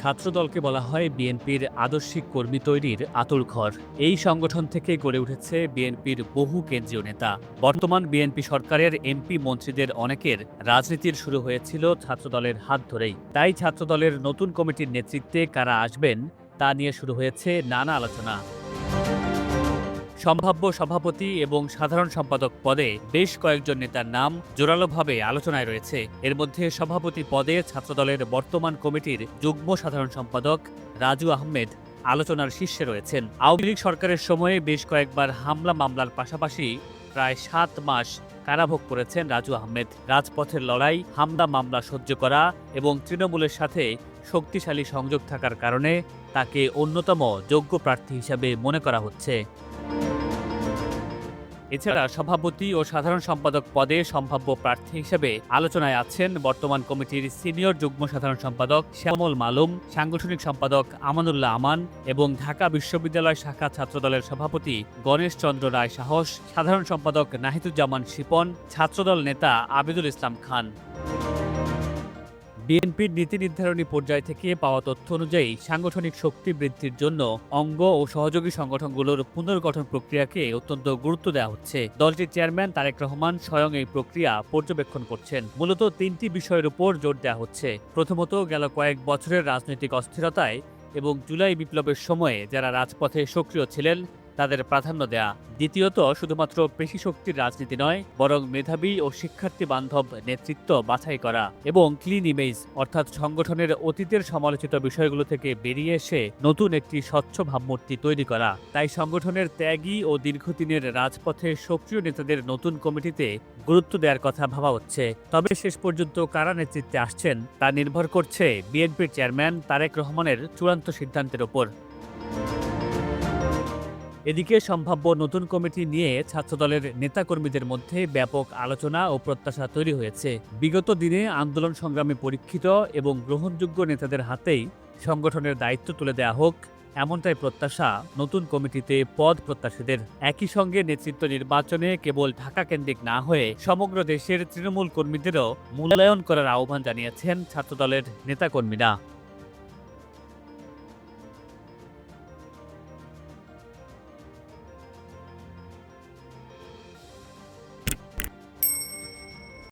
ছাত্রদলকে বলা হয় বিএনপির আদর্শিক কর্মী তৈরির আঁতুড়ঘর। এই সংগঠন থেকে গড়ে উঠেছে বিএনপির বহু কেন্দ্রীয় নেতা। বর্তমান বিএনপি সরকারের এমপি মন্ত্রীদের অনেকের রাজনীতির শুরু হয়েছিল ছাত্রদলের হাত ধরেই। তাই ছাত্রদলের নতুন কমিটির নেতৃত্বে কারা আসবেন তা নিয়ে শুরু হয়েছে নানা আলোচনা। সম্ভাব্য সভাপতি এবং সাধারণ সম্পাদক পদে বেশ কয়েকজন নেতার নাম জোরালোভাবে আলোচনায় রয়েছে। এর মধ্যে সভাপতি পদে ছাত্রদলের বর্তমান কমিটির যুগ্ম সাধারণ সম্পাদক রাজু আহমেদ আলোচনার শীর্ষে রয়েছেন। আওয়ামী লীগ সরকারের সময়ে বেশ কয়েকবার হামলা মামলার পাশাপাশি প্রায় ৭ মাস কারাভোগ করেছেন রাজু আহমেদ। রাজপথের লড়াই, হামলা মামলা সহ্য করা এবং তৃণমূলের সাথে শক্তিশালী সংযোগ থাকার কারণে তাকে অন্যতম যোগ্য প্রার্থী হিসেবে মনে করা হচ্ছে। এছাড়া সভাপতি ও সাধারণ সম্পাদক পদে সম্ভাব্য প্রার্থী হিসেবে আলোচনায় আছেন বর্তমান কমিটির সিনিয়র যুগ্ম সাধারণ সম্পাদক শ্যামল মালুম, সাংগঠনিক সম্পাদক আমানুল্লাহ আমান এবং ঢাকা বিশ্ববিদ্যালয় শাখা ছাত্রদলের সভাপতি গণেশ চন্দ্র রায় সাহস, সাধারণ সম্পাদক নাহিদুজ্জামান শিপন, ছাত্রদল নেতা আবিদুল ইসলাম খান। বিএনপির নীতি নির্ধারণী পর্যায় থেকে পাওয়া তথ্য অনুযায়ী সাংগঠনিক শক্তি বৃদ্ধির জন্য অঙ্গ ও সহযোগী সংগঠনগুলোর পুনর্গঠন প্রক্রিয়াকে অত্যন্ত গুরুত্ব দেওয়া হচ্ছে। দলটির চেয়ারম্যান তারেক রহমান স্বয়ং এই প্রক্রিয়া পর্যবেক্ষণ করছেন। মূলত ৩টি বিষয়ের উপর জোর দেওয়া হচ্ছে। প্রথমত, গেল কয়েক বছরের রাজনৈতিক অস্থিরতায় এবং জুলাই বিপ্লবের সময়ে যারা রাজপথে সক্রিয় ছিলেন তাদের প্রাধান্য দেয়া। দ্বিতীয়ত, শুধুমাত্র পেশি শক্তির রাজনীতি নয়, বরং মেধাবী ও শিক্ষার্থী বান্ধব নেতৃত্ব বাছাই করা এবং ক্লিন ইমেজ অর্থাৎ সংগঠনের অতীতের সমালোচিত বিষয়গুলো থেকে বেরিয়ে এসে নতুন একটি স্বচ্ছ ভাবমূর্তি তৈরি করা। তাই সংগঠনের ত্যাগী ও দীর্ঘদিনের রাজপথে সক্রিয় নেতাদের নতুন কমিটিতে গুরুত্ব দেওয়ার কথা ভাবা হচ্ছে। তবে শেষ পর্যন্ত কারা নেতৃত্বে আসছেন তা নির্ভর করছে বিএনপির চেয়ারম্যান তারেক রহমানের চূড়ান্ত সিদ্ধান্তের ওপর। এদিকে সম্ভাব্য নতুন কমিটি নিয়ে ছাত্রদলের নেতাকর্মীদের মধ্যে ব্যাপক আলোচনা ও প্রত্যাশা তৈরি হয়েছে। বিগত দিনে আন্দোলন সংগ্রামে পরীক্ষিত এবং গ্রহণযোগ্য নেতাদের হাতেই সংগঠনের দায়িত্ব তুলে দেওয়া হোক, এমনটাই প্রত্যাশা নতুন কমিটিতে পদ প্রত্যাশীদের। একই সঙ্গে নেতৃত্ব নির্বাচনে কেবল ঢাকা কেন্দ্রিক না হয়ে সমগ্র দেশের তৃণমূল কর্মীদেরও মূল্যায়ন করার আহ্বান জানিয়েছেন ছাত্রদলের নেতাকর্মীরা।